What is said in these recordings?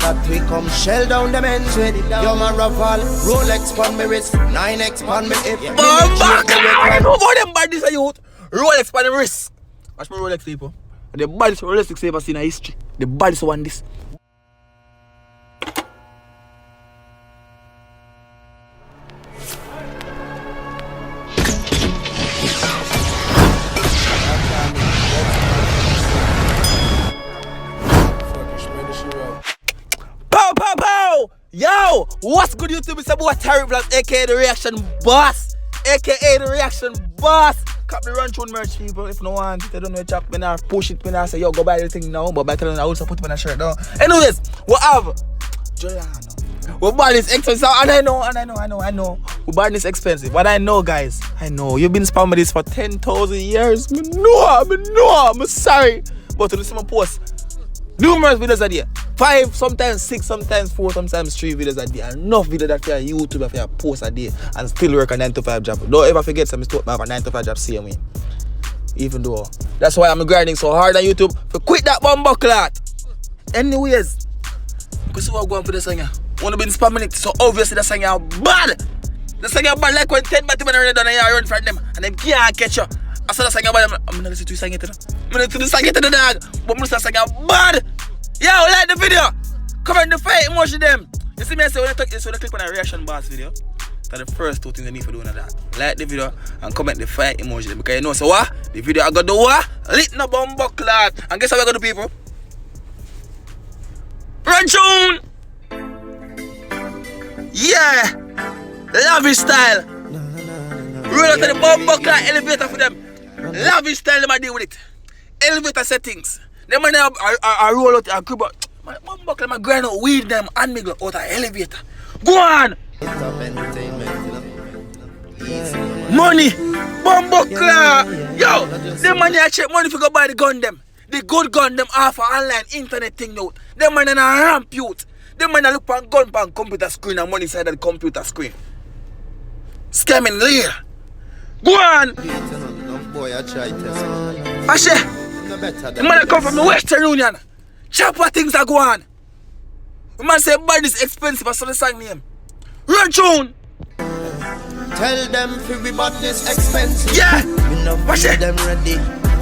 that we come shell down them ends with. Yo, my rival, Rolex on me wrist, 9X on me hip. I know about them badness are youth. Rolex on the wrist. Watch my Rolex people. The baddest Rolex ever seen in history. The baddest one this. Pow pow pow! Yo! What's good YouTube? It's about Tyrekevlogs, aka the reaction boss. AKA the reaction boss. Cop the run through merch people. If no one they don't know chop me now, push it me now, say yo go buy the thing now, but by telling I also put it on a shirt now. Anyways, what have Jahllano. What Badness expensive and I know. What Badness expensive. But I know guys, I know you've been spamming this for 10,000 years. Me know, I'm sorry. But to do some posts. Numerous videos a day. 5, sometimes 6, sometimes 4, sometimes 3 videos a day. Enough videos that for YouTube if you post a day and still work a 9 to 5 job. Don't ever forget some stuff I have a 9 to 5 job same way. Even though that's why I'm grinding so hard on YouTube to quit that bumbo clot. Anyways, because we're going for the song. Wanna be spamming it, so obviously the song are bad. The song are bad like when 10 Batman are done and you run from them and them can't catch you. I saw the song about I'm gonna listen to the song yet. I'm gonna listen to the song yet, dog. But I'm gonna song bad. Yo, like the video. Comment the fire emoji them. You see me I say when I click on a reaction boss video, that's the first 2 things I need for doing that. Like the video and comment the fire emoji them. Because you know so what? The video I got the what? Lit no bumbo clot. And guess how we got the people? Run tune! Yeah! Lavish style. Roll out to the bumbo clot elevator for them. Lavish style them I deal with it. Elevator settings. Them man I roll out a crib out. My bumbo clot, my grind out weed them and me go out an elevator. Go on! Money! Bumbo clot! Yo! Them man I check money if you go buy the gun them. The good gun them off an online internet thing now. Them man in a ramp youth. Them man I look on gun pan computer screen and money inside the computer screen. Scamming later. Go on! Boy, I try to. Ashe! The man come from the Western Union. Chopper things are go on. The man say Badness expensive, I saw the song name. Run tune! Tell them for we Badness expensive. Yeah! Watch it! Them ready.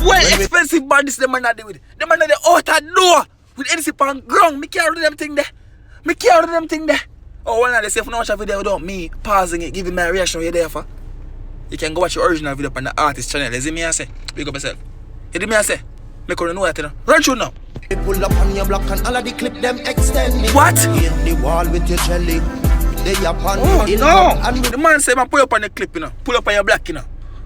Well expensive Badness the man not do with. The man not the outer door with anything on ground. Me can't do them thing there. Oh, one of they say if you don't watch a video without me pausing it, giving my reaction you're there for. You can go watch your original video on the artist channel. You see me I say? Big up yourself. You see me I say? Make her know that you know. Run through now. They pull up on your block and all of the clip them extend. What? Hit the wall with your jelly. They up on no. And the man say man pull up on the clip, you know. Pull up on your block, you know.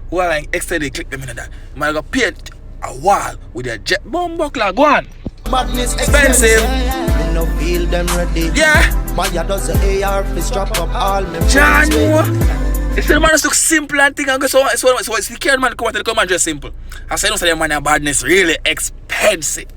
While I extend the clip them in that. Man go paint a wall with a jet bomb buckler. Go on. Badness expensive. Me no feel them ready. Yeah. Maya does the AR fist drop up all me. Jahllano. If the man just look simple and thing and go so it's the care man come out to the come and dress simple. I say no say the man Badness really expensive.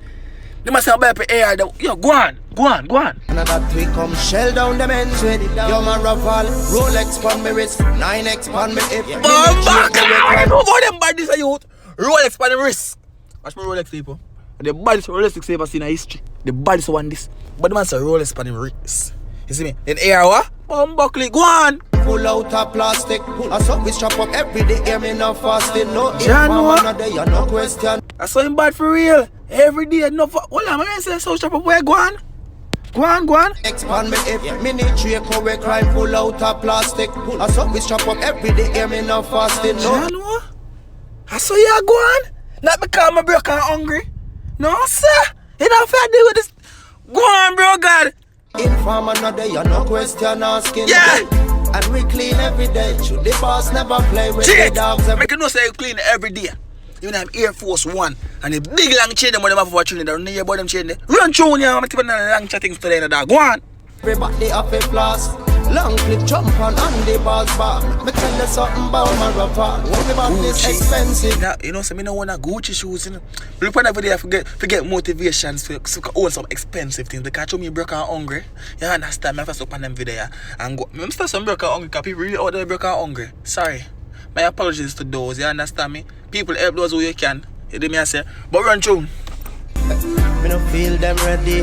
They must have buy AR. Yo, go on. And that we come shell down them ends with. Yo, my rival, Rolex on me wrist, 9X on me hip. I know about them Badness are youth. Rolex on the wrist. Watch my Rolex people. The baddest Rolex ever seen in history. The baddest one this. But the man say Rolex on the wrist. You see me? Then AR what? Buckley, go on. Pull out a plastic. I saw we strap up every day. Hear me no fasting. No Jahllano. No question. I saw him bad for real. Every day, no for. Hold on, man. Say so strap up. Where go on? Go on. Expand me if mini tree we crime. Pull out a plastic. I saw we strap up every day. Hear me no fasting. No. Jahllano? I saw you go on. Not because I'm broke and hungry. No, sir. You don't fair deal with this. Go on, bro, God. Inform another, you no question asking. Yeah. And we clean every day. Should the boss never play with the dogs? Make you know say you clean every day. Even I'm Air Force One and the big long chain them when them have for Trinidad. Don't know about them chain there. Run through you, I'm tipping long chattings today in the dog. Go on. Everybody have a blast. Long clip jump on the balls bar. Me tell you something about my rapper. What about this expensive? Now, you know, so me no want Gucci shoes, you know. Look on every day I forget motivations to own some expensive things. Because show me broke and hungry. You understand? Me first up on them video and go. I'm still some broke and hungry because people really out there broke and hungry. Sorry. My apologies to those, you understand me? People help those who you can. You do me I say. But run through. Me no feel them ready.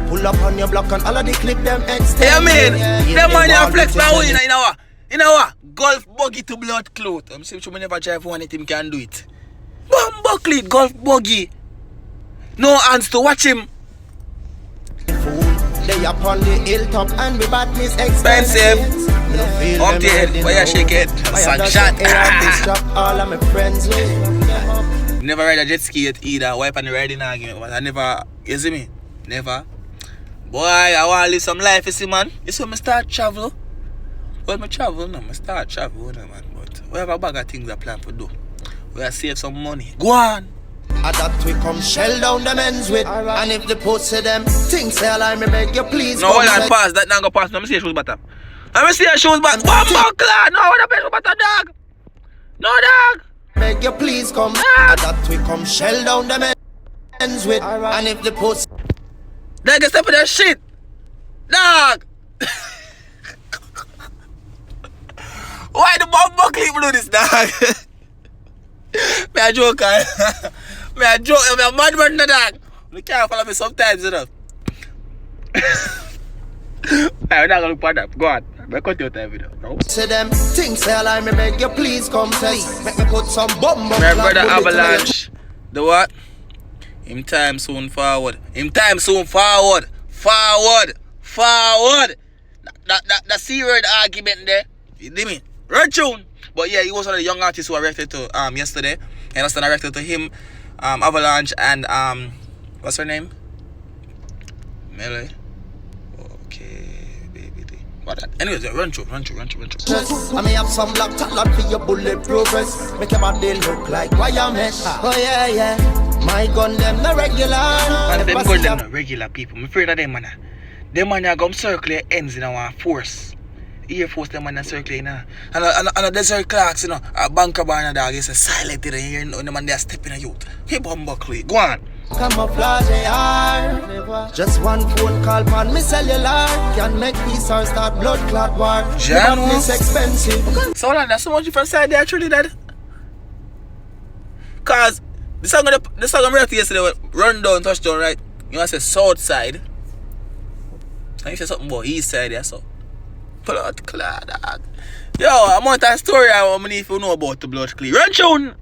pull up on your block and all of the clip them extend. Yeah, man. Them man you flex my way, you know what? You know what? Golf buggy to blood cloth. I'm saying we never try for one him can do it. Buckley, golf buggy. No hands to watch him. They up on the hilltop and we Badness expensive. Up the head, why you shake it? Sunshine. All of my friends with. Never ride a jet ski yet either. Wipe on the riding argument, but I never, you see me? Never. Boy, I want to live some life, you see, man. You see me start travel. Well, I travel now, I start travel, man. But we have a bag of things I plan to do. We have save some money. Go on. At that we come shell down the men's with. And if the post to them, things say I me beg you please. No, hold on, pass. That now go pass. Let me see your shoes bottom. Let me see your shoes bottom. Bumbo clad. No, what a shoes bottom, dog. No, dog. Beg you please come. At that we come shell down the men's with. And if the post. They can step in that shit. Dog. Why the bumbo clip do this, dog? Me a joke, me a joke, me a mad man, dog. You can't follow me sometimes, you know. I'm not gonna look for that. Go on. I cut your time video. No? Say them things say I me beg you please come test. Make me put some bomb. My brother Avalanche. The what? Him time soon forward. Him time soon forward. Forward. That C-word argument there. You dig me? Right tune. But yeah, he was one of the young artists who I reacted to yesterday. And I reacted to him, Avalanche, and what's her name? Melee. Okay, baby. What that? Anyways, run through. I may have some lock for your bulletproof vest. Make your body look like wire mesh. Oh yeah. My gun them no regular. And them gun them no regular people. I'm afraid of them man. Them man are come circle their ends in our force. Air Force them man circle, you know. And a desert clocks, you know, a banker bar dog is a silent there, you know, the man they are stepping a youth. Hey Buckley, go on. Camouflage AR. Just one phone call on me cellular. Can make peace or start blood clot war. Jahllano is expensive. So hold on, there's so much different side there, Trinidad. Cause the song I'm reacting yesterday was run down, touchdown, right? You want to say south side. And you say something about east side there, so. Blood clot, dog. Yo, I'm on that story I want if you know about the blood clot. Run tune!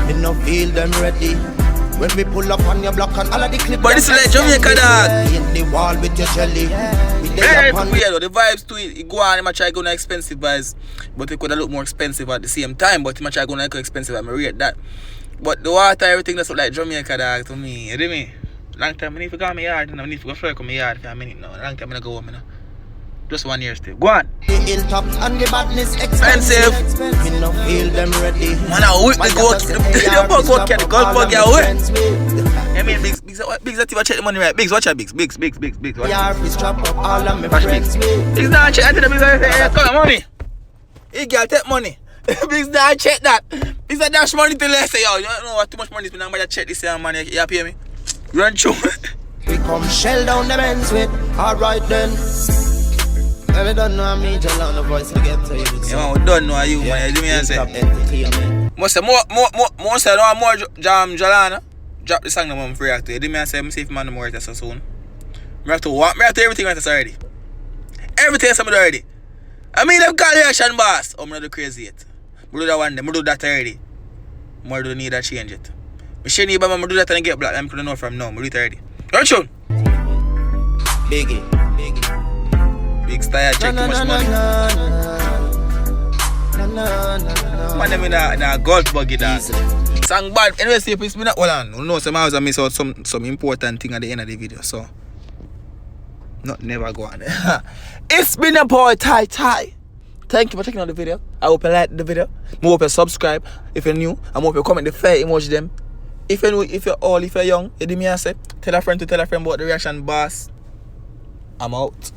Me no feel them ready. When we pull up on your block and all of the clip. But this is like Jamaica, dog. In the wall with your jelly. Very weird, the vibes to it. He go on, he might try to go on expensive vibes. But it could look more expensive at the same time. But he might try to go on expensive. I'm rate that. But the water, everything that's like Jamaica, dog, to me. You know me? Long time I need to go to my yard. I need to go flirt with my yard for a minute now. Long time I go home now. Just 1 year still. Go on. The hilltop and the Badness expensive. Me no feel them ready. Man, I whip the goat. The goat can the golf bug ya whip. I mean, Biggs, that you check the money right. Biggs, watch out, Biggs. Watch Biggs. Biggs not check that. Biggs, come on, money. He got take money. Biggs not check that. Biggs a dash money to less. Yo, you don't know what too much money is. I'm going to check this man. You pay me? Run through. We come shell down the men's with. Alright then. I don't know me, Jahllano voice to get to you. Yeah, man, we don't know you, man. You do me and say. Most say more Jahllano. Drop the song now, man, for react to. You do me and say, see if man no more it so soon. I have to everything right already. Everything somebody already. I mean them call reaction boss. I'm not do crazy yet. I do that one day, I do that already. I do need that change it. I shouldn't even do that and get black. I'm gonna know from now. I do it already. Run tune. Biggie. Big style, check too much money. Man, them in a golf buggy, dog. Song bad. Anyway, see if it's been hold on. You know, some hours I miss out some important thing at the end of the video, so not never go on. It's been a boy Ty. Thank you for checking out the video. I hope you like the video. I hope you subscribe if you're new. I hope you comment the fair emoji them. If you're new, if you're young, you do me and say tell a friend about the reaction boss. I'm out.